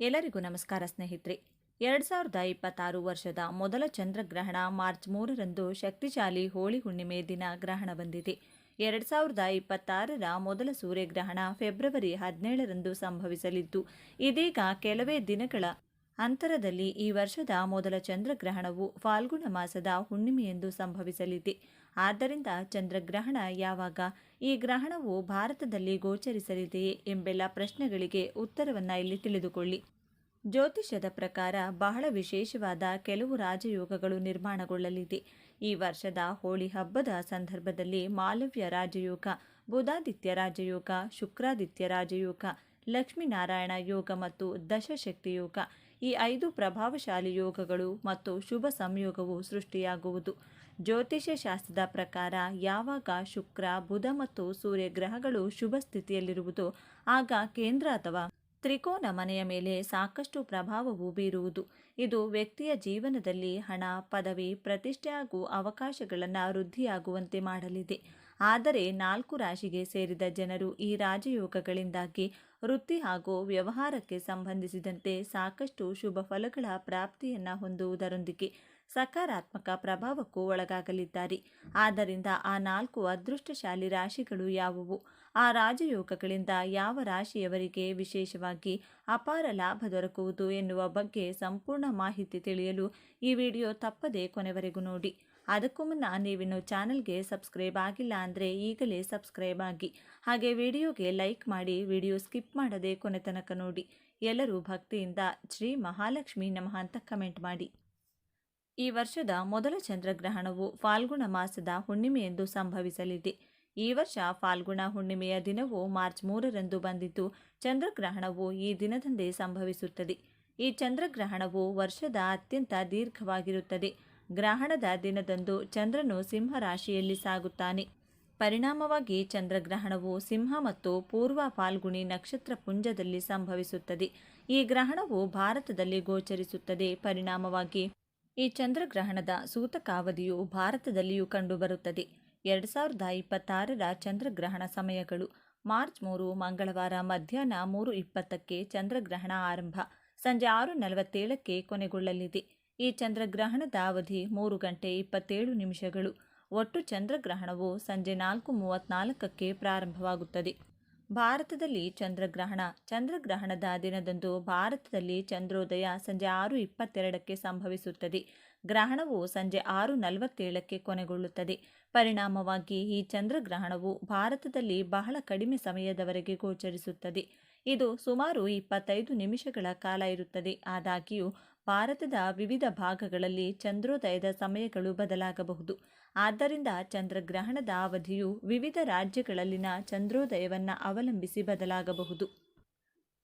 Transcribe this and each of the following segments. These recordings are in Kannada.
ಎಲ್ಲರಿಗೂ ನಮಸ್ಕಾರ ಸ್ನೇಹಿತರೆ. 2026 ವರ್ಷದ ಮೊದಲ ಚಂದ್ರಗ್ರಹಣ ಮಾರ್ಚ್ 3ರಂದು ಶಕ್ತಿಶಾಲಿ ಹೋಳಿ ಹುಣ್ಣಿಮೆ ದಿನ ಗ್ರಹಣ ಬಂದಿದೆ. 2026ರ ಮೊದಲ ಸೂರ್ಯಗ್ರಹಣ ಫೆಬ್ರವರಿ 17ರಂದು ಸಂಭವಿಸಲಿದ್ದು, ಇದೀಗ ಕೆಲವೇ ದಿನಗಳ ಅಂತರದಲ್ಲಿ ಈ ವರ್ಷದ ಮೊದಲ ಚಂದ್ರಗ್ರಹಣವು ಫಾಲ್ಗುಣ ಮಾಸದ ಹುಣ್ಣಿಮೆಯೆಂದು ಸಂಭವಿಸಲಿದೆ. ಆದ್ದರಿಂದ ಚಂದ್ರಗ್ರಹಣ ಯಾವಾಗ, ಈ ಗ್ರಹಣವು ಭಾರತದಲ್ಲಿ ಗೋಚರಿಸಲಿದೆಯೇ ಎಂಬೆಲ್ಲ ಪ್ರಶ್ನೆಗಳಿಗೆ ಉತ್ತರವನ್ನು ಇಲ್ಲಿ ತಿಳಿದುಕೊಳ್ಳಿ. ಜ್ಯೋತಿಷ್ಯದ ಪ್ರಕಾರ ಬಹಳ ವಿಶೇಷವಾದ ಕೆಲವು ರಾಜಯೋಗಗಳು ನಿರ್ಮಾಣಗೊಳ್ಳಲಿದೆ. ಈ ವರ್ಷದ ಹೋಳಿ ಹಬ್ಬದ ಸಂದರ್ಭದಲ್ಲಿ ಮಾಲವ್ಯ ರಾಜಯೋಗ, ಬುಧಾದಿತ್ಯ ರಾಜಯೋಗ, ಶುಕ್ರಾದಿತ್ಯ ರಾಜಯೋಗ, ಲಕ್ಷ್ಮೀನಾರಾಯಣ ಯೋಗ ಮತ್ತು ದಶಶಕ್ತಿ ಯೋಗ, ಈ 5 ಪ್ರಭಾವಶಾಲಿ ಯೋಗಗಳು ಮತ್ತು ಶುಭ ಸಂಯೋಗವು ಸೃಷ್ಟಿಯಾಗುವುದು. ಜ್ಯೋತಿಷ್ಯ ಶಾಸ್ತ್ರದ ಪ್ರಕಾರ ಯಾವಾಗ ಶುಕ್ರ, ಬುಧ ಮತ್ತು ಸೂರ್ಯ ಗ್ರಹಗಳು ಶುಭ ಸ್ಥಿತಿಯಲ್ಲಿರುವುದು, ಆಗ ಕೇಂದ್ರ ಅಥವಾ ತ್ರಿಕೋನ ಮನೆಯ ಮೇಲೆ ಸಾಕಷ್ಟು ಪ್ರಭಾವವು ಬೀರುವುದು. ಇದು ವ್ಯಕ್ತಿಯ ಜೀವನದಲ್ಲಿ ಹಣ, ಪದವಿ, ಪ್ರತಿಷ್ಠೆ ಹಾಗೂ ಅವಕಾಶಗಳನ್ನು ವೃದ್ಧಿಯಾಗುವಂತೆ ಮಾಡಲಿದೆ. ಆದರೆ 4 ರಾಶಿಗೆ ಸೇರಿದ ಜನರು ಈ ರಾಜಯೋಗಗಳಿಂದಾಗಿ ವೃತ್ತಿ ಹಾಗೂ ವ್ಯವಹಾರಕ್ಕೆ ಸಂಬಂಧಿಸಿದಂತೆ ಸಾಕಷ್ಟು ಶುಭ ಫಲಗಳ ಪ್ರಾಪ್ತಿಯನ್ನು ಹೊಂದುವುದರೊಂದಿಗೆ ಸಕಾರಾತ್ಮಕ ಪ್ರಭಾವಕ್ಕೂ ಒಳಗಾಗಲಿದ್ದಾರೆ. ಆದ್ದರಿಂದ ಆ 4 ಅದೃಷ್ಟಶಾಲಿ ರಾಶಿಗಳು ಯಾವುವು, ಆ ರಾಜಯೋಗಗಳಿಂದ ಯಾವ ರಾಶಿಯವರಿಗೆ ವಿಶೇಷವಾಗಿ ಅಪಾರ ಲಾಭ ದೊರಕುವುದು ಎನ್ನುವ ಬಗ್ಗೆ ಸಂಪೂರ್ಣ ಮಾಹಿತಿ ತಿಳಿಯಲು ಈ ವಿಡಿಯೋ ತಪ್ಪದೇ ಕೊನೆವರೆಗೂ ನೋಡಿ. ಅದಕ್ಕೂ ಮುನ್ನ ನೀವಿನ್ನು ಚಾನಲ್ಗೆ ಸಬ್ಸ್ಕ್ರೈಬ್ ಆಗಿಲ್ಲ ಅಂದರೆ ಈಗಲೇ ಸಬ್ಸ್ಕ್ರೈಬ್ ಆಗಿ, ಹಾಗೆ ವಿಡಿಯೋಗೆ ಲೈಕ್ ಮಾಡಿ, ವಿಡಿಯೋ ಸ್ಕಿಪ್ ಮಾಡದೆ ಕೊನೆ ತನಕ ನೋಡಿ. ಎಲ್ಲರೂ ಭಕ್ತಿಯಿಂದ ಶ್ರೀ ಮಹಾಲಕ್ಷ್ಮಿ ನಮಃ ಅಂತ ಕಮೆಂಟ್ ಮಾಡಿ. ಈ ವರ್ಷದ ಮೊದಲ ಚಂದ್ರಗ್ರಹಣವು ಫಾಲ್ಗುಣ ಮಾಸದ ಹುಣ್ಣಿಮೆಯೆಂದು ಸಂಭವಿಸಲಿದೆ. ಈ ವರ್ಷ ಫಾಲ್ಗುಣ ಹುಣ್ಣಿಮೆಯ ದಿನವು ಮಾರ್ಚ್ 3ರಂದು ಬಂದಿದ್ದು, ಚಂದ್ರಗ್ರಹಣವು ಈ ದಿನದಂದೇ ಸಂಭವಿಸುತ್ತದೆ. ಈ ಚಂದ್ರಗ್ರಹಣವು ವರ್ಷದ ಅತ್ಯಂತ ದೀರ್ಘವಾಗಿರುತ್ತದೆ. ಗ್ರಹಣದ ದಿನದಂದು ಚಂದ್ರನು ಸಿಂಹ ರಾಶಿಯಲ್ಲಿ ಸಾಗುತ್ತಾನೆ. ಪರಿಣಾಮವಾಗಿ ಚಂದ್ರಗ್ರಹಣವು ಸಿಂಹ ಮತ್ತು ಪೂರ್ವ ಫಾಲ್ಗುಣಿ ನಕ್ಷತ್ರ ಪುಂಜದಲ್ಲಿ ಸಂಭವಿಸುತ್ತದೆ. ಈ ಗ್ರಹಣವು ಭಾರತದಲ್ಲಿ ಗೋಚರಿಸುತ್ತದೆ. ಪರಿಣಾಮವಾಗಿ ಈ ಚಂದ್ರಗ್ರಹಣದ ಸೂತಕಾವಧಿಯು ಭಾರತದಲ್ಲಿಯೂ ಕಂಡುಬರುತ್ತದೆ. 2026ರ ಚಂದ್ರಗ್ರಹಣ ಸಮಯಗಳು: ಮಾರ್ಚ್ 3 ಮಂಗಳವಾರ ಮಧ್ಯಾಹ್ನ 3:20ಕ್ಕೆ ಚಂದ್ರಗ್ರಹಣ ಆರಂಭ, ಸಂಜೆ 6:47ಕ್ಕೆ ಕೊನೆಗೊಳ್ಳಲಿದೆ. ಈ ಚಂದ್ರಗ್ರಹಣದ ಅವಧಿ 3 ಗಂಟೆ 27 ನಿಮಿಷಗಳು. ಒಟ್ಟು ಚಂದ್ರಗ್ರಹಣವು ಸಂಜೆ 4:34ಕ್ಕೆ ಪ್ರಾರಂಭವಾಗುತ್ತದೆ. ಭಾರತದಲ್ಲಿ ಚಂದ್ರಗ್ರಹಣ: ಚಂದ್ರಗ್ರಹಣದ ದಿನದಂದು ಭಾರತದಲ್ಲಿ ಚಂದ್ರೋದಯ ಸಂಜೆ 6:22ಕ್ಕೆ ಸಂಭವಿಸುತ್ತದೆ. ಗ್ರಹಣವು ಸಂಜೆ 6:47ಕ್ಕೆ ಕೊನೆಗೊಳ್ಳುತ್ತದೆ. ಪರಿಣಾಮವಾಗಿ ಈ ಚಂದ್ರಗ್ರಹಣವು ಭಾರತದಲ್ಲಿ ಬಹಳ ಕಡಿಮೆ ಸಮಯದವರೆಗೆ ಗೋಚರಿಸುತ್ತದೆ. ಇದು ಸುಮಾರು 25 ನಿಮಿಷಗಳ ಕಾಲ ಇರುತ್ತದೆ. ಆದಾಗ್ಯೂ ಭಾರತದ ವಿವಿಧ ಭಾಗಗಳಲ್ಲಿ ಚಂದ್ರೋದಯದ ಸಮಯಗಳು ಬದಲಾಗಬಹುದು. ಆದ್ದರಿಂದ ಚಂದ್ರಗ್ರಹಣದ ಅವಧಿಯು ವಿವಿಧ ರಾಜ್ಯಗಳಲ್ಲಿನ ಚಂದ್ರೋದಯವನ್ನು ಅವಲಂಬಿಸಿ ಬದಲಾಗಬಹುದು.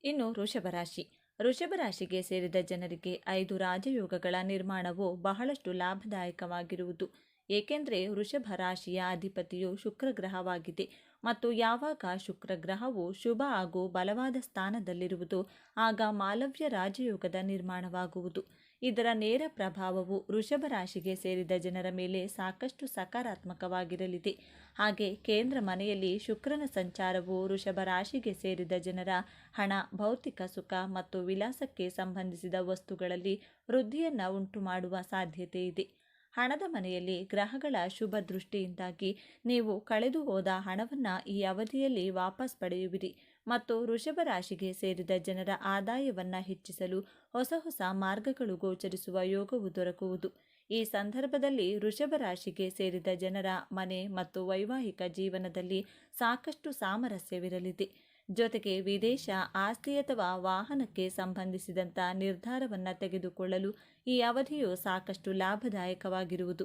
ಇನ್ನು ವೃಷಭ ರಾಶಿ: ವೃಷಭ ರಾಶಿಗೆ ಸೇರಿದ ಜನರಿಗೆ 5 ರಾಜಯೋಗಗಳ ನಿರ್ಮಾಣವು ಬಹಳಷ್ಟು ಲಾಭದಾಯಕವಾಗಿರುವುದು. ಏಕೆಂದರೆ ವೃಷಭ ರಾಶಿಯ ಅಧಿಪತಿಯು ಶುಕ್ರ ಗ್ರಹವಾಗಿದೆ ಮತ್ತು ಯಾವಾಗ ಶುಕ್ರ ಗ್ರಹವು ಶುಭ ಹಾಗೂ ಬಲವಾದ ಸ್ಥಾನದಲ್ಲಿರುವುದು, ಆಗ ಮಾಲವ್ಯ ರಾಜಯೋಗದ ನಿರ್ಮಾಣವಾಗುವುದು. ಇದರ ನೇರ ಪ್ರಭಾವವು ವೃಷಭ ರಾಶಿಗೆ ಸೇರಿದ ಜನರ ಮೇಲೆ ಸಾಕಷ್ಟು ಸಕಾರಾತ್ಮಕವಾಗಿರಲಿದೆ. ಹಾಗೆ ಕೇಂದ್ರ ಮನೆಯಲ್ಲಿ ಶುಕ್ರನ ಸಂಚಾರವು ವೃಷಭ ರಾಶಿಗೆ ಸೇರಿದ ಜನರ ಹಣ, ಭೌತಿಕ ಸುಖ ಮತ್ತು ವಿಲಾಸಕ್ಕೆ ಸಂಬಂಧಿಸಿದ ವಸ್ತುಗಳಲ್ಲಿ ವೃದ್ಧಿಯನ್ನು ಉಂಟು ಮಾಡುವ ಸಾಧ್ಯತೆ ಇದೆ. ಹಣದ ಮನೆಯಲ್ಲಿ ಗ್ರಹಗಳ ಶುಭ ದೃಷ್ಟಿಯಿಂದಾಗಿ ನೀವು ಕಳೆದು ಹೋದ ಹಣವನ್ನು ಈ ಅವಧಿಯಲ್ಲಿ ವಾಪಸ್ ಪಡೆಯುವಿರಿ ಮತ್ತು ವೃಷಭ ರಾಶಿಗೆ ಸೇರಿದ ಜನರ ಆದಾಯವನ್ನು ಹೆಚ್ಚಿಸಲು ಹೊಸ ಹೊಸ ಮಾರ್ಗಗಳು ಗೋಚರಿಸುವ ಯೋಗವು ದೊರಕುವುದು. ಈ ಸಂದರ್ಭದಲ್ಲಿ ವೃಷಭ ರಾಶಿಗೆ ಸೇರಿದ ಜನರ ಮನೆ ಮತ್ತು ವೈವಾಹಿಕ ಜೀವನದಲ್ಲಿ ಸಾಕಷ್ಟು ಸಾಮರಸ್ಯವಿರಲಿದೆ. ಜೊತೆಗೆ ವಿದೇಶ, ಆಸ್ತಿ ಅಥವಾ ವಾಹನಕ್ಕೆ ಸಂಬಂಧಿಸಿದಂಥ ನಿರ್ಧಾರವನ್ನು ತೆಗೆದುಕೊಳ್ಳಲು ಈ ಅವಧಿಯು ಸಾಕಷ್ಟು ಲಾಭದಾಯಕವಾಗಿರುವುದು.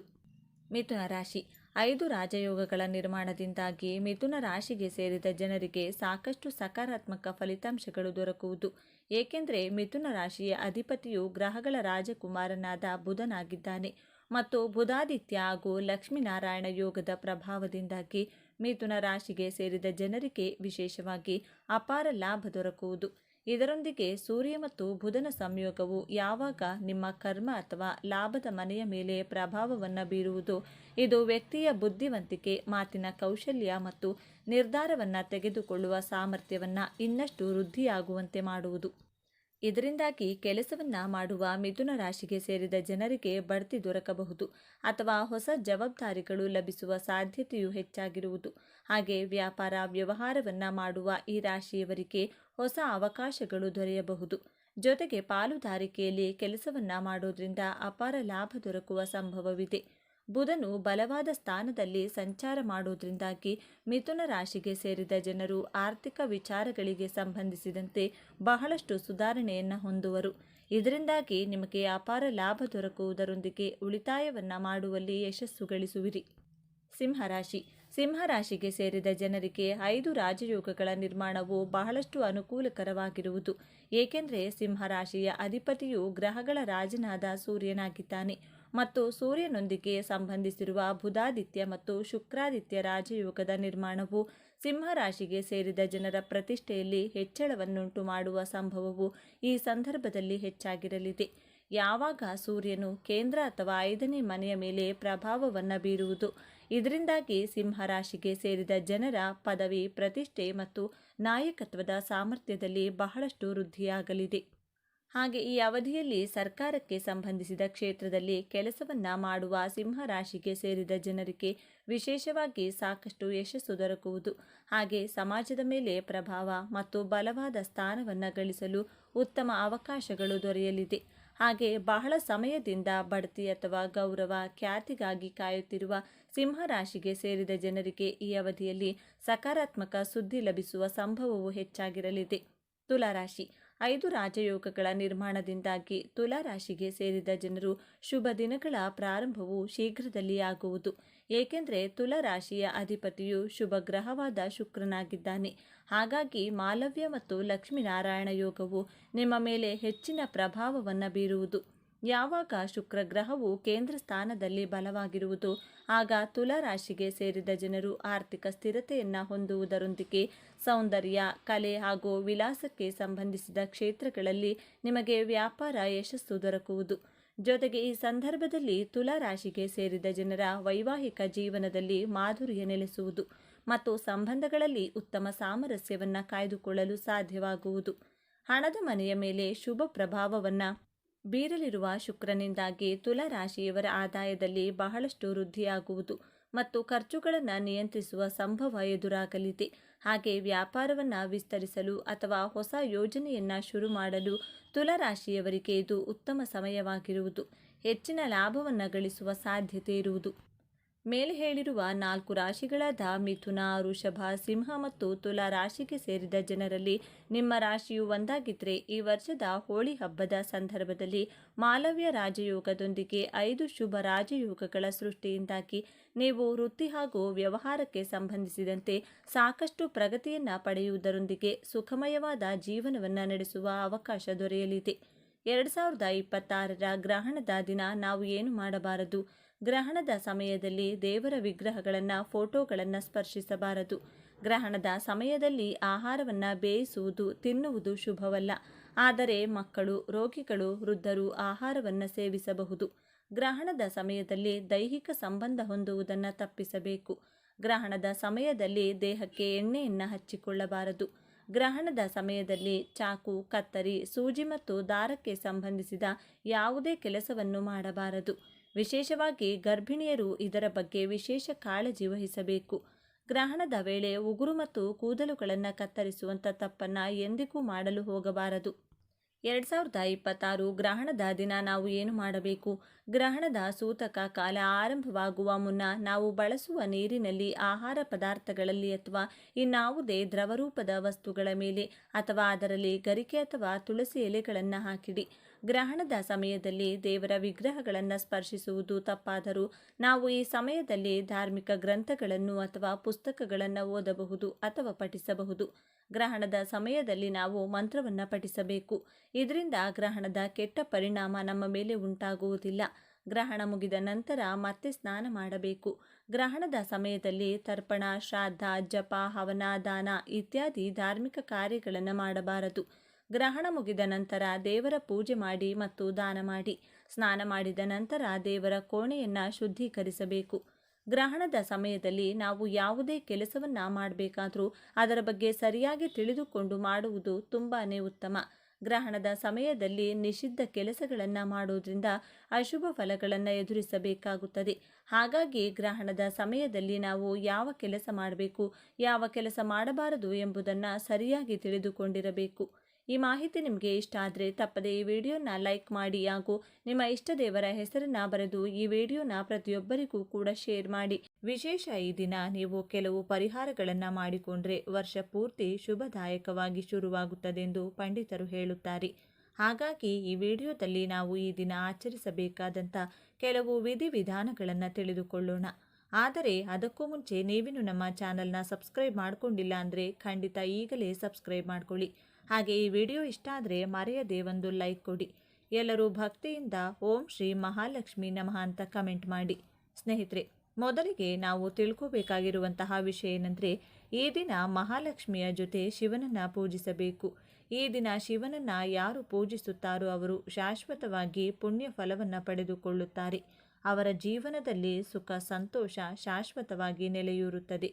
ಮಿಥುನ ರಾಶಿ: 5 ರಾಜಯೋಗಗಳ ನಿರ್ಮಾಣದಿಂದಾಗಿ ಮಿಥುನ ರಾಶಿಗೆ ಸೇರಿದ ಜನರಿಗೆ ಸಾಕಷ್ಟು ಸಕಾರಾತ್ಮಕ ಫಲಿತಾಂಶಗಳು ದೊರಕುವುದು. ಏಕೆಂದರೆ ಮಿಥುನ ರಾಶಿಯ ಅಧಿಪತಿಯು ಗ್ರಹಗಳ ರಾಜಕುಮಾರನಾದ ಬುಧನಾಗಿದ್ದಾನೆ ಮತ್ತು ಬುಧಾದಿತ್ಯ ಹಾಗೂ ಲಕ್ಷ್ಮೀನಾರಾಯಣ ಯೋಗದ ಪ್ರಭಾವದಿಂದಾಗಿ ಮಿಥುನ ರಾಶಿಗೆ ಸೇರಿದ ಜನರಿಗೆ ವಿಶೇಷವಾಗಿ ಅಪಾರ ಲಾಭ ದೊರಕುವುದು. ಇದರೊಂದಿಗೆ ಸೂರ್ಯ ಮತ್ತು ಬುಧನ ಸಂಯೋಗವು ಯಾವಾಗ ನಿಮ್ಮ ಕರ್ಮ ಅಥವಾ ಲಾಭದ ಮನೆಯ ಮೇಲೆ ಪ್ರಭಾವವನ್ನು ಬೀರುವುದು, ಇದು ವ್ಯಕ್ತಿಯ ಬುದ್ಧಿವಂತಿಕೆ, ಮಾತಿನ ಕೌಶಲ್ಯ ಮತ್ತು ನಿರ್ಧಾರವನ್ನು ತೆಗೆದುಕೊಳ್ಳುವ ಸಾಮರ್ಥ್ಯವನ್ನು ಇನ್ನಷ್ಟು ವೃದ್ಧಿಯಾಗುವಂತೆ ಮಾಡುವುದು. ಇದರಿಂದಾಗಿ ಕೆಲಸವನ್ನ ಮಾಡುವ ಮಿಥುನ ರಾಶಿಗೆ ಸೇರಿದ ಜನರಿಗೆ ಬಡ್ತಿ ದೊರಕಬಹುದು ಅಥವಾ ಹೊಸ ಜವಾಬ್ದಾರಿಗಳು ಲಭಿಸುವ ಸಾಧ್ಯತೆಯು ಹೆಚ್ಚಾಗಿರುವುದು. ಹಾಗೆ ವ್ಯಾಪಾರ ವ್ಯವಹಾರವನ್ನ ಮಾಡುವ ಈ ರಾಶಿಯವರಿಗೆ ಹೊಸ ಅವಕಾಶಗಳು ದೊರೆಯಬಹುದು. ಜೊತೆಗೆ ಪಾಲುದಾರಿಕೆಯಲ್ಲಿ ಕೆಲಸವನ್ನ ಮಾಡೋದ್ರಿಂದ ಅಪಾರ ಲಾಭ ದೊರಕುವ ಸಂಭವವಿದೆ. ಬುಧನು ಬಲವಾದ ಸ್ಥಾನದಲ್ಲಿ ಸಂಚಾರ ಮಾಡೋದ್ರಿಂದಾಗಿ ಮಿಥುನ ರಾಶಿಗೆ ಸೇರಿದ ಜನರು ಆರ್ಥಿಕ ವಿಚಾರಗಳಿಗೆ ಸಂಬಂಧಿಸಿದಂತೆ ಬಹಳಷ್ಟು ಸುಧಾರಣೆಯನ್ನು ಹೊಂದುವರು. ಇದರಿಂದಾಗಿ ನಿಮಗೆ ಅಪಾರ ಲಾಭ ದೊರಕುವುದರೊಂದಿಗೆ ಉಳಿತಾಯವನ್ನ ಮಾಡುವಲ್ಲಿ ಯಶಸ್ಸು ಗಳಿಸುವಿರಿ. ಸಿಂಹರಾಶಿ. ಸಿಂಹರಾಶಿಗೆ ಸೇರಿದ ಜನರಿಗೆ 5 ರಾಜಯೋಗಗಳ ನಿರ್ಮಾಣವು ಬಹಳಷ್ಟು ಅನುಕೂಲಕರವಾಗಿರುವುದು. ಏಕೆಂದರೆ ಸಿಂಹರಾಶಿಯ ಅಧಿಪತಿಯು ಗ್ರಹಗಳ ರಾಜನಾದ ಸೂರ್ಯನಾಗಿದ್ದಾನೆ ಮತ್ತು ಸೂರ್ಯನೊಂದಿಗೆ ಸಂಬಂಧಿಸಿರುವ ಬುಧಾದಿತ್ಯ ಮತ್ತು ಶುಕ್ರಾದಿತ್ಯ ರಾಜಯೋಗದ ನಿರ್ಮಾಣವು ಸಿಂಹರಾಶಿಗೆ ಸೇರಿದ ಜನರ ಪ್ರತಿಷ್ಠೆಯಲ್ಲಿ ಹೆಚ್ಚಳವನ್ನುಂಟು ಮಾಡುವ ಸಂಭವವು ಈ ಸಂದರ್ಭದಲ್ಲಿ ಹೆಚ್ಚಾಗಿರಲಿದೆ. ಯಾವಾಗ ಸೂರ್ಯನು ಕೇಂದ್ರ ಅಥವಾ 5ನೇ ಮನೆಯ ಮೇಲೆ ಪ್ರಭಾವವನ್ನು ಬೀರುವುದು, ಇದರಿಂದಾಗಿ ಸಿಂಹರಾಶಿಗೆ ಸೇರಿದ ಜನರ ಪದವಿ, ಪ್ರತಿಷ್ಠೆ ಮತ್ತು ನಾಯಕತ್ವದ ಸಾಮರ್ಥ್ಯದಲ್ಲಿ ಬಹಳಷ್ಟು ವೃದ್ಧಿಯಾಗಲಿದೆ. ಹಾಗೆ ಈ ಅವಧಿಯಲ್ಲಿ ಸರ್ಕಾರಕ್ಕೆ ಸಂಬಂಧಿಸಿದ ಕ್ಷೇತ್ರದಲ್ಲಿ ಕೆಲಸವನ್ನ ಮಾಡುವ ಸಿಂಹರಾಶಿಗೆ ಸೇರಿದ ಜನರಿಗೆ ವಿಶೇಷವಾಗಿ ಸಾಕಷ್ಟು ಯಶಸ್ಸು ದೊರಕುವುದು. ಹಾಗೆ ಸಮಾಜದ ಮೇಲೆ ಪ್ರಭಾವ ಮತ್ತು ಬಲವಾದ ಸ್ಥಾನವನ್ನು ಗಳಿಸಲು ಉತ್ತಮ ಅವಕಾಶಗಳು ದೊರೆಯಲಿದೆ. ಹಾಗೆ ಬಹಳ ಸಮಯದಿಂದ ಬಡ್ತಿ ಅಥವಾ ಗೌರವ, ಖ್ಯಾತಿಗಾಗಿ ಕಾಯುತ್ತಿರುವ ಸಿಂಹರಾಶಿಗೆ ಸೇರಿದ ಜನರಿಗೆ ಈ ಅವಧಿಯಲ್ಲಿ ಸಕಾರಾತ್ಮಕ ಸುದ್ದಿ ಲಭಿಸುವ ಸಂಭವವು ಹೆಚ್ಚಾಗಿರಲಿದೆ. ತುಲಾರಾಶಿ. 5 ರಾಜಯೋಗಗಳ ನಿರ್ಮಾಣದಿಂದಾಗಿ ತುಲಾರಾಶಿಗೆ ಸೇರಿದ ಜನರು ಶುಭ ದಿನಗಳ ಪ್ರಾರಂಭವು ಶೀಘ್ರದಲ್ಲಿ ಆಗುವುದು. ಏಕೆಂದರೆ ತುಲಾರಾಶಿಯ ಅಧಿಪತಿಯು ಶುಭ ಗ್ರಹವಾದ ಶುಕ್ರನಾಗಿದ್ದಾನೆ. ಹಾಗಾಗಿ ಮಾಲವ್ಯ ಮತ್ತು ಲಕ್ಷ್ಮೀನಾರಾಯಣ ಯೋಗವು ನಿಮ್ಮ ಮೇಲೆ ಹೆಚ್ಚಿನ ಪ್ರಭಾವವನ್ನು ಬೀರುವುದು. ಯಾವಾಗ ಶುಕ್ರ ಗ್ರಹವು ಕೇಂದ್ರ ಸ್ಥಾನದಲ್ಲಿ ಬಲವಾಗಿರುವುದು, ಆಗ ತುಲಾರಾಶಿಗೆ ಸೇರಿದ ಜನರು ಆರ್ಥಿಕ ಸ್ಥಿರತೆಯನ್ನು ಹೊಂದುವುದರೊಂದಿಗೆ ಸೌಂದರ್ಯ, ಕಲೆ ಹಾಗೂ ವಿಲಾಸಕ್ಕೆ ಸಂಬಂಧಿಸಿದ ಕ್ಷೇತ್ರಗಳಲ್ಲಿ ನಿಮಗೆ ವ್ಯಾಪಾರ ಯಶಸ್ಸು ದೊರಕುವುದು. ಜೊತೆಗೆ ಈ ಸಂದರ್ಭದಲ್ಲಿ ತುಲಾರಾಶಿಗೆ ಸೇರಿದ ಜನರ ವೈವಾಹಿಕ ಜೀವನದಲ್ಲಿ ಮಾಧುರ್ಯ ನೆಲೆಸುವುದು ಮತ್ತು ಸಂಬಂಧಗಳಲ್ಲಿ ಉತ್ತಮ ಸಾಮರಸ್ಯವನ್ನು ಕಾಯ್ದುಕೊಳ್ಳಲು ಸಾಧ್ಯವಾಗುವುದು. ಹಣದ ಮನೆಯ ಮೇಲೆ ಶುಭ ಪ್ರಭಾವವನ್ನು ಬೀರಲಿರುವ ಶುಕ್ರನಿಂದಾಗಿ ತುಲಾರಾಶಿಯವರ ಆದಾಯದಲ್ಲಿ ಬಹಳಷ್ಟು ವೃದ್ಧಿಯಾಗುವುದು ಮತ್ತು ಖರ್ಚುಗಳನ್ನು ನಿಯಂತ್ರಿಸುವ ಸಂಭವ ಎದುರಾಗಲಿದೆ. ಹಾಗೆ ವ್ಯಾಪಾರವನ್ನು ವಿಸ್ತರಿಸಲು ಅಥವಾ ಹೊಸ ಯೋಜನೆಯನ್ನು ಶುರು ಮಾಡಲು ತುಲಾರಾಶಿಯವರಿಗೆ ಇದು ಉತ್ತಮ ಸಮಯವಾಗಿರುವುದು. ಹೆಚ್ಚಿನ ಲಾಭವನ್ನು ಗಳಿಸುವ ಸಾಧ್ಯತೆ ಇರುವುದು. ಮೇಲೆ ಹೇಳಿರುವ 4 ರಾಶಿಗಳಾದ ಮಿಥುನ, ವೃಷಭ, ಸಿಂಹ ಮತ್ತು ತುಲಾ ರಾಶಿಗೆ ಸೇರಿದ ಜನರಲ್ಲಿ ನಿಮ್ಮ ರಾಶಿಯು ಒಂದಾಗಿದ್ದರೆ ಈ ವರ್ಷದ ಹೋಳಿ ಹಬ್ಬದ ಸಂದರ್ಭದಲ್ಲಿ ಮಾಲವ್ಯ ರಾಜಯೋಗದೊಂದಿಗೆ 5 ಶುಭ ರಾಜಯೋಗಗಳ ಸೃಷ್ಟಿಯಿಂದಾಗಿ ನೀವು ವೃತ್ತಿ ಹಾಗೂ ವ್ಯವಹಾರಕ್ಕೆ ಸಂಬಂಧಿಸಿದಂತೆ ಸಾಕಷ್ಟು ಪ್ರಗತಿಯನ್ನು ಪಡೆಯುವುದರೊಂದಿಗೆ ಸುಖಮಯವಾದ ಜೀವನವನ್ನು ನಡೆಸುವ ಅವಕಾಶ ದೊರೆಯಲಿದೆ. 2026ರ ಗ್ರಹಣದ ದಿನ ನಾವು ಏನು ಮಾಡಬಾರದು? ಗ್ರಹಣದ ಸಮಯದಲ್ಲಿ ದೇವರ ವಿಗ್ರಹಗಳನ್ನು, ಫೋಟೋಗಳನ್ನು ಸ್ಪರ್ಶಿಸಬಾರದು. ಗ್ರಹಣದ ಸಮಯದಲ್ಲಿ ಆಹಾರವನ್ನು ಬೇಯಿಸುವುದು, ತಿನ್ನುವುದು ಶುಭವಲ್ಲ. ಆದರೆ ಮಕ್ಕಳು, ರೋಗಿಗಳು, ವೃದ್ಧರು ಆಹಾರವನ್ನು ಸೇವಿಸಬಹುದು. ಗ್ರಹಣದ ಸಮಯದಲ್ಲಿ ದೈಹಿಕ ಸಂಬಂಧ ಹೊಂದುವುದನ್ನು ತಪ್ಪಿಸಬೇಕು. ಗ್ರಹಣದ ಸಮಯದಲ್ಲಿ ದೇಹಕ್ಕೆ ಎಣ್ಣೆಯನ್ನು ಹಚ್ಚಿಕೊಳ್ಳಬಾರದು. ಗ್ರಹಣದ ಸಮಯದಲ್ಲಿ ಚಾಕು, ಕತ್ತರಿ, ಸೂಜಿ ಮತ್ತು ದಾರಕ್ಕೆ ಸಂಬಂಧಿಸಿದ ಯಾವುದೇ ಕೆಲಸವನ್ನು ಮಾಡಬಾರದು. ವಿಶೇಷವಾಗಿ ಗರ್ಭಿಣಿಯರು ಇದರ ಬಗ್ಗೆ ವಿಶೇಷ ಕಾಳಜಿ ವಹಿಸಬೇಕು. ಗ್ರಹಣದ ವೇಳೆ ಉಗುರು ಮತ್ತು ಕೂದಲುಗಳನ್ನು ಕತ್ತರಿಸುವಂಥ ತಪ್ಪನ್ನು ಎಂದಿಗೂ ಮಾಡಲು ಹೋಗಬಾರದು. 2026 ಗ್ರಹಣದ ದಿನ ನಾವು ಏನು ಮಾಡಬೇಕು? ಗ್ರಹಣದ ಸೂತಕ ಕಾಲ ಆರಂಭವಾಗುವ ಮುನ್ನ ನಾವು ಬಳಸುವ ನೀರಿನಲ್ಲಿ, ಆಹಾರ ಪದಾರ್ಥಗಳಲ್ಲಿ ಅಥವಾ ಇನ್ನಾವುದೇ ದ್ರವರೂಪದ ವಸ್ತುಗಳ ಮೇಲೆ ಅಥವಾ ಅದರಲ್ಲಿ ಗರಿಕೆ ಅಥವಾ ತುಳಸಿ ಎಲೆಗಳನ್ನು ಹಾಕಿಡಿ. ಗ್ರಹಣದ ಸಮಯದಲ್ಲಿ ದೇವರ ವಿಗ್ರಹಗಳನ್ನು ಸ್ಪರ್ಶಿಸುವುದು ತಪ್ಪಾದರೂ ನಾವು ಈ ಸಮಯದಲ್ಲಿ ಧಾರ್ಮಿಕ ಗ್ರಂಥಗಳನ್ನು ಅಥವಾ ಪುಸ್ತಕಗಳನ್ನು ಓದಬಹುದು ಅಥವಾ ಪಠಿಸಬಹುದು. ಗ್ರಹಣದ ಸಮಯದಲ್ಲಿ ನಾವು ಮಂತ್ರವನ್ನು ಪಠಿಸಬೇಕು. ಇದರಿಂದ ಗ್ರಹಣದ ಕೆಟ್ಟ ಪರಿಣಾಮ ನಮ್ಮ ಮೇಲೆ ಉಂಟಾಗುವುದಿಲ್ಲ. ಗ್ರಹಣ ಮುಗಿದ ನಂತರ ಮತ್ತೆ ಸ್ನಾನ ಮಾಡಬೇಕು. ಗ್ರಹಣದ ಸಮಯದಲ್ಲಿ ತರ್ಪಣ, ಶ್ರಾದ್ದ, ಜಪ, ಹವನ, ದಾನ ಇತ್ಯಾದಿ ಧಾರ್ಮಿಕ ಕಾರ್ಯಗಳನ್ನು ಮಾಡಬಾರದು. ಗ್ರಹಣ ಮುಗಿದ ನಂತರ ದೇವರ ಪೂಜೆ ಮಾಡಿ ಮತ್ತು ದಾನ ಮಾಡಿ. ಸ್ನಾನ ಮಾಡಿದ ನಂತರ ದೇವರ ಕೋಣೆಯನ್ನು ಶುದ್ಧೀಕರಿಸಬೇಕು. ಗ್ರಹಣದ ಸಮಯದಲ್ಲಿ ನಾವು ಯಾವುದೇ ಕೆಲಸವನ್ನು ಮಾಡಬೇಕಾದರೂ ಅದರ ಬಗ್ಗೆ ಸರಿಯಾಗಿ ತಿಳಿದುಕೊಂಡು ಮಾಡುವುದು ತುಂಬಾ ಉತ್ತಮ. ಗ್ರಹಣದ ಸಮಯದಲ್ಲಿ ನಿಷಿದ್ಧ ಕೆಲಸಗಳನ್ನು ಮಾಡೋದ್ರಿಂದ ಅಶುಭ ಫಲಗಳನ್ನು ಎದುರಿಸಬೇಕಾಗುತ್ತದೆ. ಹಾಗಾಗಿ ಗ್ರಹಣದ ಸಮಯದಲ್ಲಿ ನಾವು ಯಾವ ಕೆಲಸ ಮಾಡಬೇಕು, ಯಾವ ಕೆಲಸ ಮಾಡಬಾರದು ಎಂಬುದನ್ನು ಸರಿಯಾಗಿ ತಿಳಿದುಕೊಂಡಿರಬೇಕು. ಈ ಮಾಹಿತಿ ನಿಮಗೆ ಇಷ್ಟ ಆದರೆ ತಪ್ಪದೆ ಈ ವಿಡಿಯೋನ ಲೈಕ್ ಮಾಡಿ ಹಾಗೂ ನಿಮ್ಮ ಇಷ್ಟ ದೇವರ ಹೆಸರನ್ನ ಬರೆದು ಈ ವಿಡಿಯೋನ ಪ್ರತಿಯೊಬ್ಬರಿಗೂ ಕೂಡ ಶೇರ್ ಮಾಡಿ. ವಿಶೇಷ ಈ ದಿನ ನೀವು ಕೆಲವು ಪರಿಹಾರಗಳನ್ನು ಮಾಡಿಕೊಂಡ್ರೆ ವರ್ಷ ಪೂರ್ತಿ ಶುಭದಾಯಕವಾಗಿ ಶುರುವಾಗುತ್ತದೆ ಎಂದು ಪಂಡಿತರು ಹೇಳುತ್ತಾರೆ. ಹಾಗಾಗಿ ಈ ವಿಡಿಯೋದಲ್ಲಿ ನಾವು ಈ ದಿನ ಆಚರಿಸಬೇಕಾದಂಥ ಕೆಲವು ವಿಧಿವಿಧಾನಗಳನ್ನು ತಿಳಿದುಕೊಳ್ಳೋಣ. ಆದರೆ ಅದಕ್ಕೂ ಮುಂಚೆ ನೀವಿನ್ನು ನಮ್ಮ ಚಾನಲ್ನ ಸಬ್ಸ್ಕ್ರೈಬ್ ಮಾಡಿಕೊಂಡಿಲ್ಲ ಅಂದರೆ ಖಂಡಿತ ಈಗಲೇ ಸಬ್ಸ್ಕ್ರೈಬ್ ಮಾಡ್ಕೊಳ್ಳಿ. ಹಾಗೆ ಈ ವಿಡಿಯೋ ಇಷ್ಟ ಆದರೆ ಮರೆಯದೆ ಒಂದು ಲೈಕ್ ಕೊಡಿ. ಎಲ್ಲರೂ ಭಕ್ತಿಯಿಂದ ಓಂ ಶ್ರೀ ಮಹಾಲಕ್ಷ್ಮಿ ನಮಃ ಅಂತ ಕಮೆಂಟ್ ಮಾಡಿ. ಸ್ನೇಹಿತರೆ, ಮೊದಲಿಗೆ ನಾವು ತಿಳ್ಕೋಬೇಕಾಗಿರುವಂತಹ ವಿಷಯ ಏನಂದರೆ, ಈ ದಿನ ಮಹಾಲಕ್ಷ್ಮಿಯ ಜೊತೆ ಶಿವನನ್ನು ಪೂಜಿಸಬೇಕು. ಈ ದಿನ ಶಿವನನ್ನು ಯಾರು ಪೂಜಿಸುತ್ತಾರೋ ಅವರು ಶಾಶ್ವತವಾಗಿ ಪುಣ್ಯ ಫಲವನ್ನು ಪಡೆದುಕೊಳ್ಳುತ್ತಾರೆ. ಅವರ ಜೀವನದಲ್ಲಿ ಸುಖ ಸಂತೋಷ ಶಾಶ್ವತವಾಗಿ ನೆಲೆಯೂರುತ್ತದೆ.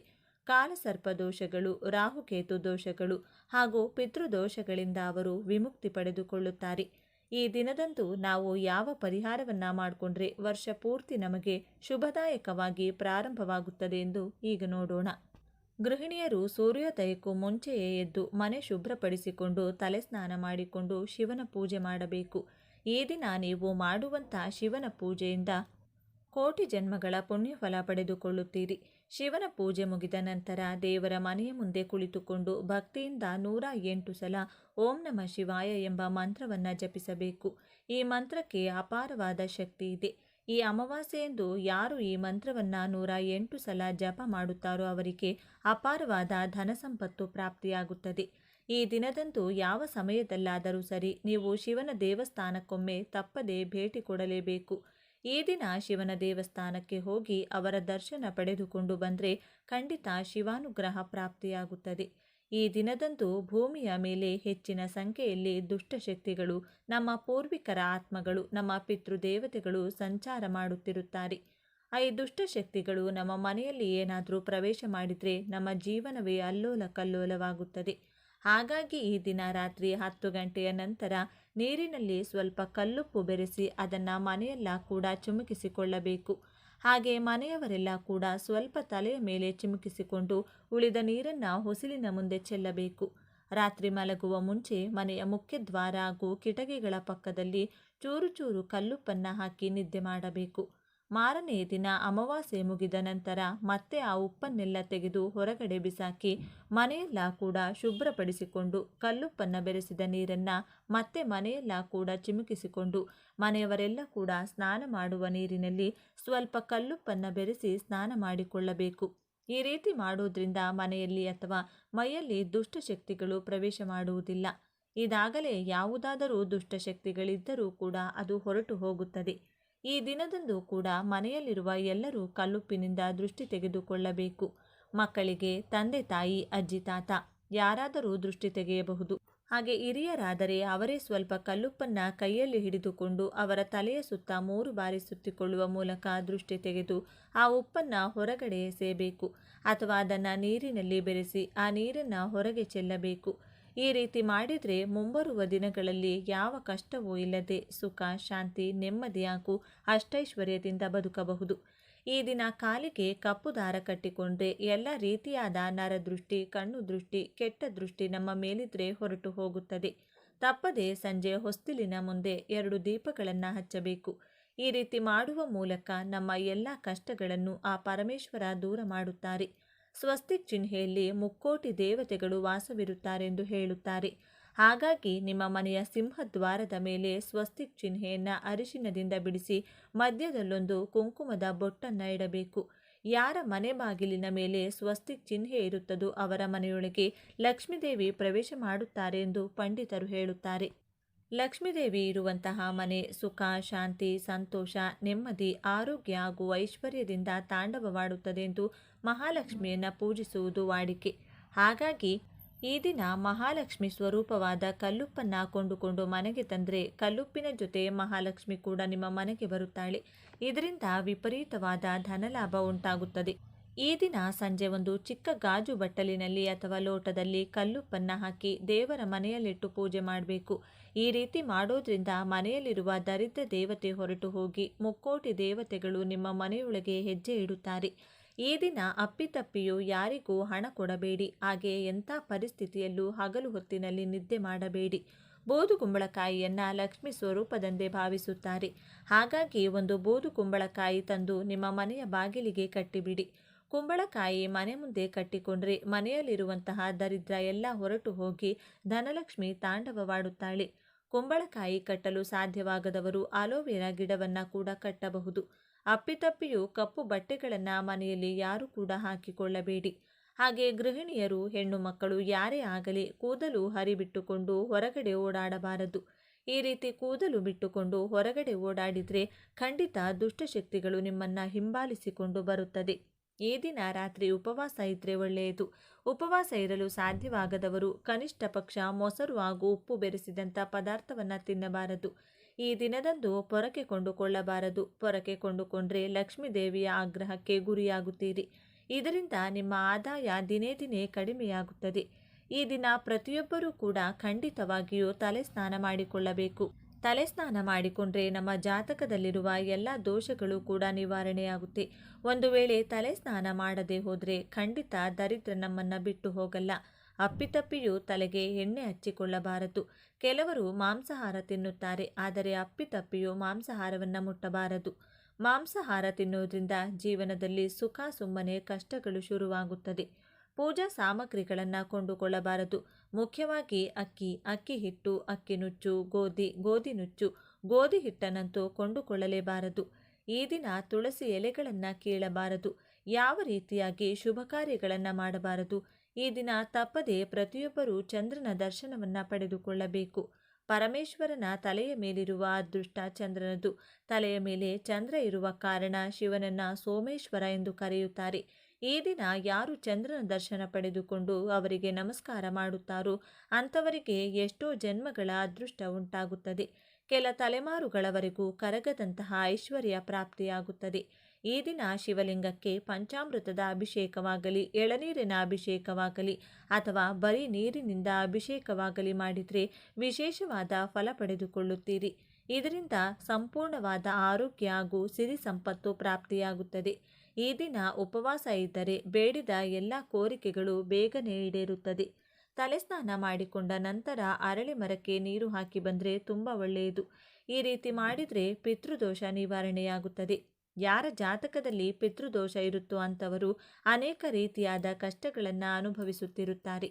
ಕಾಲಸರ್ಪ ದೋಷಗಳು, ರಾಹುಕೇತು ದೋಷಗಳು ಹಾಗೂ ಪಿತೃದೋಷಗಳಿಂದ ಅವರು ವಿಮುಕ್ತಿ ಪಡೆದುಕೊಳ್ಳುತ್ತಾರೆ. ಈ ದಿನದಂದು ನಾವು ಯಾವ ಪರಿಹಾರವನ್ನು ಮಾಡಿಕೊಂಡ್ರೆ ವರ್ಷ ಪೂರ್ತಿ ನಮಗೆ ಶುಭದಾಯಕವಾಗಿ ಪ್ರಾರಂಭವಾಗುತ್ತದೆ ಎಂದು ಈಗ ನೋಡೋಣ. ಗೃಹಿಣಿಯರು ಸೂರ್ಯೋದಯಕ್ಕೂ ಮುಂಚೆಯೇ ಎದ್ದು ಮನೆ ಶುಭ್ರಪಡಿಸಿಕೊಂಡು ತಲೆ ಸ್ನಾನ ಮಾಡಿಕೊಂಡು ಶಿವನ ಪೂಜೆ ಮಾಡಬೇಕು. ಈ ದಿನ ನೀವು ಮಾಡುವಂಥ ಶಿವನ ಪೂಜೆಯಿಂದ ಕೋಟಿ ಜನ್ಮಗಳ ಪುಣ್ಯಫಲ ಪಡೆದುಕೊಳ್ಳುತ್ತೀರಿ. ಶಿವನ ಪೂಜೆ ಮುಗಿದ ನಂತರ ದೇವರ ಮನೆಯ ಮುಂದೆ ಕುಳಿತುಕೊಂಡು ಭಕ್ತಿಯಿಂದ 108 ಸಲ ಓಂ ನಮಃ ಶಿವಾಯ ಎಂಬ ಮಂತ್ರವನ್ನು ಜಪಿಸಬೇಕು. ಈ ಮಂತ್ರಕ್ಕೆ ಅಪಾರವಾದ ಶಕ್ತಿ ಇದೆ. ಈ ಅಮಾವಾಸ್ಯೆಯಂದು ಯಾರು ಈ ಮಂತ್ರವನ್ನು 108 ಸಲ ಜಪ ಮಾಡುತ್ತಾರೋ ಅವರಿಗೆ ಅಪಾರವಾದ ಧನ ಸಂಪತ್ತು ಪ್ರಾಪ್ತಿಯಾಗುತ್ತದೆ. ಈ ದಿನದಂದು ಯಾವ ಸಮಯದಲ್ಲಾದರೂ ಸರಿ ನೀವು ಶಿವನ ದೇವಸ್ಥಾನಕ್ಕೊಮ್ಮೆ ತಪ್ಪದೆ ಭೇಟಿ ಕೊಡಲೇಬೇಕು. ಈ ದಿನ ಶಿವನ ದೇವಸ್ಥಾನಕ್ಕೆ ಹೋಗಿ ಅವರ ದರ್ಶನ ಪಡೆದುಕೊಂಡು ಬಂದರೆ ಖಂಡಿತ ಶಿವಾನುಗ್ರಹ ಪ್ರಾಪ್ತಿಯಾಗುತ್ತದೆ. ಈ ದಿನದಂದು ಭೂಮಿಯ ಮೇಲೆ ಹೆಚ್ಚಿನ ಸಂಖ್ಯೆಯಲ್ಲಿ ದುಷ್ಟಶಕ್ತಿಗಳು, ನಮ್ಮ ಪೂರ್ವಿಕರ ಆತ್ಮಗಳು, ನಮ್ಮ ಪಿತೃದೇವತೆಗಳು ಸಂಚಾರ ಮಾಡುತ್ತಿರುತ್ತಾರೆ. ಈ ದುಷ್ಟಶಕ್ತಿಗಳು ನಮ್ಮ ಮನೆಯಲ್ಲಿ ಏನಾದರೂ ಪ್ರವೇಶ ಮಾಡಿದರೆ ನಮ್ಮ ಜೀವನವೇ ಅಲ್ಲೋಲ ಕಲ್ಲೋಲವಾಗುತ್ತದೆ. ಹಾಗಾಗಿ ಈ ದಿನ ರಾತ್ರಿ 10 ಗಂಟೆಯ ನಂತರ ನೀರಿನಲ್ಲಿ ಸ್ವಲ್ಪ ಕಲ್ಲುಪ್ಪು ಬೆರೆಸಿ ಅದನ್ನು ಮನೆಯೆಲ್ಲ ಕೂಡ ಚಿಮುಕಿಸಿಕೊಳ್ಳಬೇಕು. ಹಾಗೆ ಮನೆಯವರೆಲ್ಲ ಕೂಡ ಸ್ವಲ್ಪ ತಲೆಯ ಮೇಲೆ ಚಿಮುಕಿಸಿಕೊಂಡು ಉಳಿದ ನೀರನ್ನು ಹೊಸಿಲಿನ ಮುಂದೆ ಚೆಲ್ಲಬೇಕು. ರಾತ್ರಿ ಮಲಗುವ ಮುಂಚೆ ಮನೆಯ ಮುಖ್ಯದ್ವಾರ ಹಾಗೂ ಕಿಟಕಿಗಳ ಪಕ್ಕದಲ್ಲಿ ಚೂರು ಚೂರು ಕಲ್ಲುಪ್ಪನ್ನು ಹಾಕಿ ನಿದ್ದೆ ಮಾಡಬೇಕು. ಮಾರನೇ ದಿನ ಅಮಾವಾಸ್ಯೆ ಮುಗಿದ ನಂತರ ಮತ್ತೆ ಆ ಉಪ್ಪನ್ನೆಲ್ಲ ತೆಗೆದು ಹೊರಗಡೆ ಬಿಸಾಕಿ ಮನೆಯೆಲ್ಲ ಕೂಡ ಶುಭ್ರಪಡಿಸಿಕೊಂಡು ಕಲ್ಲುಪ್ಪನ್ನು ಬೆರೆಸಿದ ನೀರನ್ನು ಮತ್ತೆ ಮನೆಯೆಲ್ಲ ಕೂಡ ಚಿಮುಕಿಸಿಕೊಂಡು ಮನೆಯವರೆಲ್ಲ ಕೂಡ ಸ್ನಾನ ಮಾಡುವ ನೀರಿನಲ್ಲಿ ಸ್ವಲ್ಪ ಕಲ್ಲುಪ್ಪನ್ನು ಬೆರೆಸಿ ಸ್ನಾನ ಮಾಡಿಕೊಳ್ಳಬೇಕು. ಈ ರೀತಿ ಮಾಡೋದ್ರಿಂದ ಮನೆಯಲ್ಲಿ ಅಥವಾ ಮೈಯಲ್ಲಿ ದುಷ್ಟಶಕ್ತಿಗಳು ಪ್ರವೇಶ ಮಾಡುವುದಿಲ್ಲ. ಇದಾಗಲೇ ಯಾವುದಾದರೂ ದುಷ್ಟಶಕ್ತಿಗಳಿದ್ದರೂ ಕೂಡ ಅದು ಹೊರಟು ಹೋಗುತ್ತದೆ. ಈ ದಿನದಂದು ಕೂಡ ಮನೆಯಲ್ಲಿರುವ ಎಲ್ಲರೂ ಕಲ್ಲುಪ್ಪಿನಿಂದ ದೃಷ್ಟಿ ತೆಗೆದುಕೊಳ್ಳಬೇಕು. ಮಕ್ಕಳಿಗೆ ತಂದೆ ತಾಯಿ, ಅಜ್ಜಿ ತಾತ ಯಾರಾದರೂ ದೃಷ್ಟಿ ತೆಗೆಯಬಹುದು. ಹಾಗೆ ಹಿರಿಯರಾದರೆ ಅವರೇ ಸ್ವಲ್ಪ ಕಲ್ಲುಪ್ಪನ್ನು ಕೈಯಲ್ಲಿ ಹಿಡಿದುಕೊಂಡು ಅವರ ತಲೆಯ ಸುತ್ತ 3 ಬಾರಿ ಸುತ್ತಿಕೊಳ್ಳುವ ಮೂಲಕ ದೃಷ್ಟಿ ತೆಗೆದು ಆ ಉಪ್ಪನ್ನು ಹೊರಗಡೆ ಎಸೆಯಬೇಕು ಅಥವಾ ಅದನ್ನು ನೀರಿನಲ್ಲಿ ಬೆರೆಸಿ ಆ ನೀರನ್ನು ಹೊರಗೆ ಚೆಲ್ಲಬೇಕು. ಈ ರೀತಿ ಮಾಡಿದರೆ ಮುಂಬರುವ ದಿನಗಳಲ್ಲಿ ಯಾವ ಕಷ್ಟವೂ ಇಲ್ಲದೆ ಸುಖ, ಶಾಂತಿ, ನೆಮ್ಮದಿ ಹಾಗೂ ಅಷ್ಟೈಶ್ವರ್ಯದಿಂದ ಬದುಕಬಹುದು. ಈ ದಿನ ಕಾಲಿಗೆ ಕಪ್ಪು ದಾರ ಕಟ್ಟಿಕೊಂಡ್ರೆ ಎಲ್ಲ ರೀತಿಯಾದ ನರದೃಷ್ಟಿ, ಕಣ್ಣು ದೃಷ್ಟಿ, ಕೆಟ್ಟ ದೃಷ್ಟಿ ನಮ್ಮ ಮೇಲಿದ್ರೆ ಹೊರಟು ಹೋಗುತ್ತದೆ. ತಪ್ಪದೆ ಸಂಜೆ ಹೊಸ್ತಿಲಿನ ಮುಂದೆ 2 ದೀಪಗಳನ್ನು ಹಚ್ಚಬೇಕು. ಈ ರೀತಿ ಮಾಡುವ ಮೂಲಕ ನಮ್ಮ ಎಲ್ಲ ಕಷ್ಟಗಳನ್ನು ಆ ಪರಮೇಶ್ವರ ದೂರ ಮಾಡುತ್ತಾರೆ. ಸ್ವಸ್ತಿಕ್ ಚಿಹ್ನೆಯಲ್ಲಿ ಮುಕ್ಕೋಟಿ ದೇವತೆಗಳು ವಾಸವಿರುತ್ತಾರೆಂದು ಹೇಳುತ್ತಾರೆ. ಹಾಗಾಗಿ ನಿಮ್ಮ ಮನೆಯ ಸಿಂಹದ್ವಾರದ ಮೇಲೆ ಸ್ವಸ್ತಿಕ್ ಚಿಹ್ನೆಯನ್ನು ಅರಿಶಿನದಿಂದ ಬಿಡಿಸಿ ಮಧ್ಯದಲ್ಲೊಂದು ಕುಂಕುಮದ ಬೊಟ್ಟನ್ನು ಇಡಬೇಕು. ಯಾರ ಮನೆ ಬಾಗಿಲಿನ ಮೇಲೆ ಸ್ವಸ್ತಿಕ್ ಚಿಹ್ನೆ ಇರುತ್ತದೋ ಅವರ ಮನೆಯೊಳಗೆ ಲಕ್ಷ್ಮೀದೇವಿ ಪ್ರವೇಶ ಮಾಡುತ್ತಾರೆ ಎಂದು ಪಂಡಿತರು ಹೇಳುತ್ತಾರೆ. ಲಕ್ಷ್ಮೀದೇವಿ ಇರುವಂತಹ ಮನೆ ಸುಖ, ಶಾಂತಿ, ಸಂತೋಷ, ನೆಮ್ಮದಿ, ಆರೋಗ್ಯ ಹಾಗೂ ಐಶ್ವರ್ಯದಿಂದ ತಾಂಡವವಾಡುತ್ತದೆ ಎಂದು ಮಹಾಲಕ್ಷ್ಮಿಯನ್ನು ಪೂಜಿಸುವುದು ವಾಡಿಕೆ. ಹಾಗಾಗಿ ಈ ದಿನ ಮಹಾಲಕ್ಷ್ಮಿ ಸ್ವರೂಪವಾದ ಕಲ್ಲುಪ್ಪನ್ನು ಕೊಂಡುಕೊಂಡು ಮನೆಗೆ ತಂದರೆ ಕಲ್ಲುಪ್ಪಿನ ಜೊತೆ ಮಹಾಲಕ್ಷ್ಮಿ ಕೂಡ ನಿಮ್ಮ ಮನೆಗೆ ಬರುತ್ತಾಳೆ. ಇದರಿಂದ ವಿಪರೀತವಾದ ಧನಲಾಭ ಉಂಟಾಗುತ್ತದೆ. ಈ ದಿನ ಸಂಜೆ ಒಂದು ಚಿಕ್ಕ ಗಾಜು ಬಟ್ಟಲಿನಲ್ಲಿ ಅಥವಾ ಲೋಟದಲ್ಲಿ ಕಲ್ಲುಪ್ಪನ್ನು ಹಾಕಿ ದೇವರ ಮನೆಯಲ್ಲಿಟ್ಟು ಪೂಜೆ ಮಾಡಬೇಕು. ಈ ರೀತಿ ಮಾಡೋದ್ರಿಂದ ಮನೆಯಲ್ಲಿರುವ ದರಿದ್ರ ದೇವತೆ ಹೊರಟು ಹೋಗಿ ಮುಕ್ಕೋಟಿ ದೇವತೆಗಳು ನಿಮ್ಮ ಮನೆಯೊಳಗೆ ಹೆಜ್ಜೆ ಇಡುತ್ತಾರೆ. ಈ ದಿನ ಅಪ್ಪಿತಪ್ಪಿಯೂ ಯಾರಿಗೂ ಹಣ ಕೊಡಬೇಡಿ. ಹಾಗೆಯೇ ಎಂಥ ಪರಿಸ್ಥಿತಿಯಲ್ಲೂ ಹಗಲು ಹೊತ್ತಿನಲ್ಲಿ ನಿದ್ದೆ ಮಾಡಬೇಡಿ. ಬೂದುಗುಂಬಳಕಾಯಿಯನ್ನು ಲಕ್ಷ್ಮಿ ಸ್ವರೂಪದಂತೆ ಭಾವಿಸುತ್ತಾರೆ. ಹಾಗಾಗಿ ಒಂದು ಬೂದು ಕುಂಬಳಕಾಯಿ ತಂದು ನಿಮ್ಮ ಮನೆಯ ಬಾಗಿಲಿಗೆ ಕಟ್ಟಿಬಿಡಿ. ಕುಂಬಳಕಾಯಿ ಮನೆ ಮುಂದೆ ಕಟ್ಟಿಕೊಂಡ್ರೆ ಮನೆಯಲ್ಲಿರುವಂತಹ ದರಿದ್ರ ಎಲ್ಲ ಹೊರಟು ಹೋಗಿ ಧನಲಕ್ಷ್ಮಿ ತಾಂಡವವಾಡುತ್ತಾಳೆ. ಕುಂಬಳಕಾಯಿ ಕಟ್ಟಲು ಸಾಧ್ಯವಾಗದವರು ಅಲೋವೆರಾ ಗಿಡವನ್ನು ಕೂಡ ಕಟ್ಟಬಹುದು. ಅಪ್ಪಿತಪ್ಪಿಯೂ ಕಪ್ಪು ಬಟ್ಟೆಗಳನ್ನು ಮನೆಯಲ್ಲಿ ಯಾರೂ ಕೂಡ ಹಾಕಿಕೊಳ್ಳಬೇಡಿ. ಹಾಗೆ ಗೃಹಿಣಿಯರು, ಹೆಣ್ಣು ಮಕ್ಕಳು ಯಾರೇ ಆಗಲಿ ಕೂದಲು ಹರಿಬಿಟ್ಟುಕೊಂಡು ಹೊರಗಡೆ ಓಡಾಡಬಾರದು. ಈ ರೀತಿ ಕೂದಲು ಬಿಟ್ಟುಕೊಂಡು ಹೊರಗಡೆ ಓಡಾಡಿದರೆ ಖಂಡಿತ ದುಷ್ಟಶಕ್ತಿಗಳು ನಿಮ್ಮನ್ನು ಹಿಂಬಾಲಿಸಿಕೊಂಡು ಬರುತ್ತದೆ. ಈ ದಿನ ರಾತ್ರಿ ಉಪವಾಸ ಇದ್ದರೆ ಒಳ್ಳೆಯದು. ಉಪವಾಸ ಇರಲು ಸಾಧ್ಯವಾಗದವರು ಕನಿಷ್ಠ ಪಕ್ಷ ಮೊಸರು ಹಾಗೂ ಉಪ್ಪು ಬೆರೆಸಿದಂಥ ಪದಾರ್ಥವನ್ನು ತಿನ್ನಬಾರದು. ಈ ದಿನದಂದು ಪೊರಕೆ ಕೊಂಡುಕೊಳ್ಳಬಾರದು. ಪೊರಕೆ ಕೊಂಡುಕೊಂಡ್ರೆ ಲಕ್ಷ್ಮೀ ದೇವಿಯ ಆಗ್ರಹಕ್ಕೆ ಗುರಿಯಾಗುತ್ತೀರಿ. ಇದರಿಂದ ನಿಮ್ಮ ಆದಾಯ ದಿನೇ ದಿನೇ ಕಡಿಮೆಯಾಗುತ್ತದೆ. ಈ ದಿನ ಪ್ರತಿಯೊಬ್ಬರೂ ಕೂಡ ಖಂಡಿತವಾಗಿಯೂ ತಲೆ ಸ್ನಾನ ಮಾಡಿಕೊಳ್ಳಬೇಕು. ತಲೆ ಸ್ನಾನ ಮಾಡಿಕೊಂಡ್ರೆ ನಮ್ಮ ಜಾತಕದಲ್ಲಿರುವ ಎಲ್ಲ ದೋಷಗಳು ಕೂಡ ನಿವಾರಣೆಯಾಗುತ್ತೆ. ಒಂದು ವೇಳೆ ತಲೆ ಸ್ನಾನ ಮಾಡದೆ ಹೋದರೆ ಖಂಡಿತ ದರಿದ್ರ ನಮ್ಮನ್ನು ಬಿಟ್ಟು ಹೋಗಲ್ಲ. ಅಪ್ಪಿತಪ್ಪಿಯೂ ತಲೆಗೆ ಎಣ್ಣೆ ಹಚ್ಚಿಕೊಳ್ಳಬಾರದು. ಕೆಲವರು ಮಾಂಸಾಹಾರ ತಿನ್ನುತ್ತಾರೆ, ಆದರೆ ಅಪ್ಪಿತಪ್ಪಿಯೂ ಮಾಂಸಾಹಾರವನ್ನು ಮುಟ್ಟಬಾರದು. ಮಾಂಸಾಹಾರ ತಿನ್ನುವುದರಿಂದ ಜೀವನದಲ್ಲಿ ಸುಖ ಸುಮ್ಮನೆ ಕಷ್ಟಗಳು ಶುರುವಾಗುತ್ತದೆ. ಪೂಜಾ ಸಾಮಗ್ರಿಗಳನ್ನು ಕೊಂಡುಕೊಳ್ಳಬಾರದು. ಮುಖ್ಯವಾಗಿ ಅಕ್ಕಿ ಹಿಟ್ಟು, ಅಕ್ಕಿ ನುಚ್ಚು, ಗೋಧಿ ನುಚ್ಚು, ಗೋಧಿ ಹಿಟ್ಟನ್ನಂತೂ ಕೊಂಡುಕೊಳ್ಳಲೇಬಾರದು. ಈ ದಿನ ತುಳಸಿ ಎಲೆಗಳನ್ನು ಕೀಳಬಾರದು. ಯಾವ ರೀತಿಯಾಗಿ ಶುಭ ಕಾರ್ಯಗಳನ್ನು ಮಾಡಬಾರದು. ಈ ದಿನ ತಪ್ಪದೆ ಪ್ರತಿಯೊಬ್ಬರೂ ಚಂದ್ರನ ದರ್ಶನವನ್ನು ಪಡೆದುಕೊಳ್ಳಬೇಕು. ಪರಮೇಶ್ವರನ ತಲೆಯ ಮೇಲಿರುವ ಅದೃಷ್ಟ ಚಂದ್ರನದು. ತಲೆಯ ಮೇಲೆ ಚಂದ್ರ ಇರುವ ಕಾರಣ ಶಿವನನ್ನು ಸೋಮೇಶ್ವರ ಎಂದು ಕರೆಯುತ್ತಾರೆ. ಈ ದಿನ ಯಾರು ಚಂದ್ರನ ದರ್ಶನ ಪಡೆದುಕೊಂಡು ಅವರಿಗೆ ನಮಸ್ಕಾರ ಮಾಡುತ್ತಾರೋ ಅಂಥವರಿಗೆ ಎಷ್ಟೋ ಜನ್ಮಗಳ ಅದೃಷ್ಟ ಉಂಟಾಗುತ್ತದೆ. ಕೆಲ ತಲೆಮಾರುಗಳವರೆಗೂ ಕರಗದಂತಹ ಐಶ್ವರ್ಯ ಪ್ರಾಪ್ತಿಯಾಗುತ್ತದೆ. ಈ ದಿನ ಶಿವಲಿಂಗಕ್ಕೆ ಪಂಚಾಮೃತದ ಅಭಿಷೇಕವಾಗಲಿ, ಎಳನೀರಿನ ಅಭಿಷೇಕವಾಗಲಿ ಅಥವಾ ಬರೀ ನೀರಿನಿಂದ ಅಭಿಷೇಕವಾಗಲಿ ಮಾಡಿದರೆ ವಿಶೇಷವಾದ ಫಲ ಪಡೆದುಕೊಳ್ಳುತ್ತೀರಿ. ಇದರಿಂದ ಸಂಪೂರ್ಣವಾದ ಆರೋಗ್ಯ ಹಾಗೂ ಸಿರಿ ಸಂಪತ್ತು ಪ್ರಾಪ್ತಿಯಾಗುತ್ತದೆ. ಈ ದಿನ ಉಪವಾಸ ಇದ್ದರೆ ಬೇಡಿದ ಎಲ್ಲ ಕೋರಿಕೆಗಳು ಬೇಗನೆ ಈಡೇರುತ್ತದೆ. ತಲೆಸ್ನಾನ ಮಾಡಿಕೊಂಡ ನಂತರ ಅರಳಿ ಮರಕ್ಕೆ ನೀರು ಹಾಕಿ ಬಂದರೆ ತುಂಬ ಒಳ್ಳೆಯದು. ಈ ರೀತಿ ಮಾಡಿದರೆ ಪಿತೃದೋಷ ನಿವಾರಣೆಯಾಗುತ್ತದೆ. ಯಾರ ಜಾತಕದಲ್ಲಿ ಪಿತೃದೋಷ ಇರುತ್ತೋ ಅಂಥವರು ಅನೇಕ ರೀತಿಯಾದ ಕಷ್ಟಗಳನ್ನು ಅನುಭವಿಸುತ್ತಿರುತ್ತಾರೆ.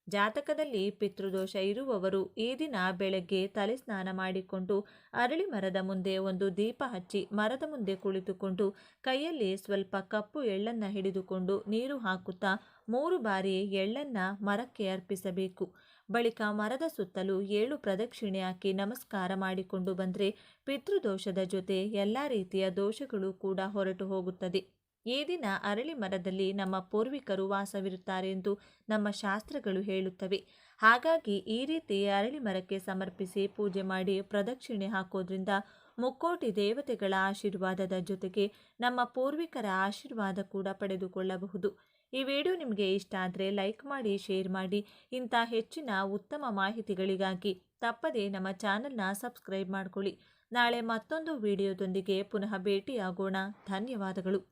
ಜಾತಕದಲ್ಲಿ ಪಿತೃದೋಷ ಇರುವವರು ಈ ದಿನ ಬೆಳಗ್ಗೆ ತಲೆ ಸ್ನಾನ ಮಾಡಿಕೊಂಡು ಅರಳಿ ಮರದ ಮುಂದೆ ಒಂದು ದೀಪ ಹಚ್ಚಿ ಮರದ ಮುಂದೆ ಕುಳಿತುಕೊಂಡು ಕೈಯಲ್ಲಿ ಸ್ವಲ್ಪ ಕಪ್ಪು ಎಳ್ಳನ್ನು ಹಿಡಿದುಕೊಂಡು ನೀರು ಹಾಕುತ್ತಾ 3 ಬಾರಿ ಎಳ್ಳನ್ನು ಮರಕ್ಕೆ ಅರ್ಪಿಸಬೇಕು. ಬಳಿಕ ಮರದ ಸುತ್ತಲೂ 7 ಪ್ರದಕ್ಷಿಣೆ ಹಾಕಿ ನಮಸ್ಕಾರ ಮಾಡಿಕೊಂಡು ಬಂದರೆ ಪಿತೃದೋಷದ ಜೊತೆ ಎಲ್ಲ ರೀತಿಯ ದೋಷಗಳು ಕೂಡ ಹೊರಟು ಹೋಗುತ್ತದೆ. ಈ ದಿನ ಅರಳಿ ಮರದಲ್ಲಿ ನಮ್ಮ ಪೂರ್ವಿಕರು ವಾಸವಿರುತ್ತಾರೆ ಎಂದು ನಮ್ಮ ಶಾಸ್ತ್ರಗಳು ಹೇಳುತ್ತವೆ. ಹಾಗಾಗಿ ಈ ರೀತಿ ಅರಳಿ ಮರಕ್ಕೆ ಸಮರ್ಪಿಸಿ ಪೂಜೆ ಮಾಡಿ ಪ್ರದಕ್ಷಿಣೆ ಹಾಕೋದ್ರಿಂದ ಮುಕ್ಕೋಟಿ ದೇವತೆಗಳ ಆಶೀರ್ವಾದದ ಜೊತೆಗೆ ನಮ್ಮ ಪೂರ್ವಿಕರ ಆಶೀರ್ವಾದ ಕೂಡ ಪಡೆದುಕೊಳ್ಳಬಹುದು. ಈ ವಿಡಿಯೋ ನಿಮಗೆ ಇಷ್ಟ ಆದರೆ ಲೈಕ್ ಮಾಡಿ, ಶೇರ್ ಮಾಡಿ. ಇಂಥ ಹೆಚ್ಚಿನ ಉತ್ತಮ ಮಾಹಿತಿಗಳಿಗಾಗಿ ತಪ್ಪದೇ ನಮ್ಮ ಚಾನಲ್ನ ಸಬ್ಸ್ಕ್ರೈಬ್ ಮಾಡಿಕೊಳ್ಳಿ. ನಾಳೆ ಮತ್ತೊಂದು ವಿಡಿಯೋದೊಂದಿಗೆ ಪುನಃ ಭೇಟಿಯಾಗೋಣ. ಧನ್ಯವಾದಗಳು.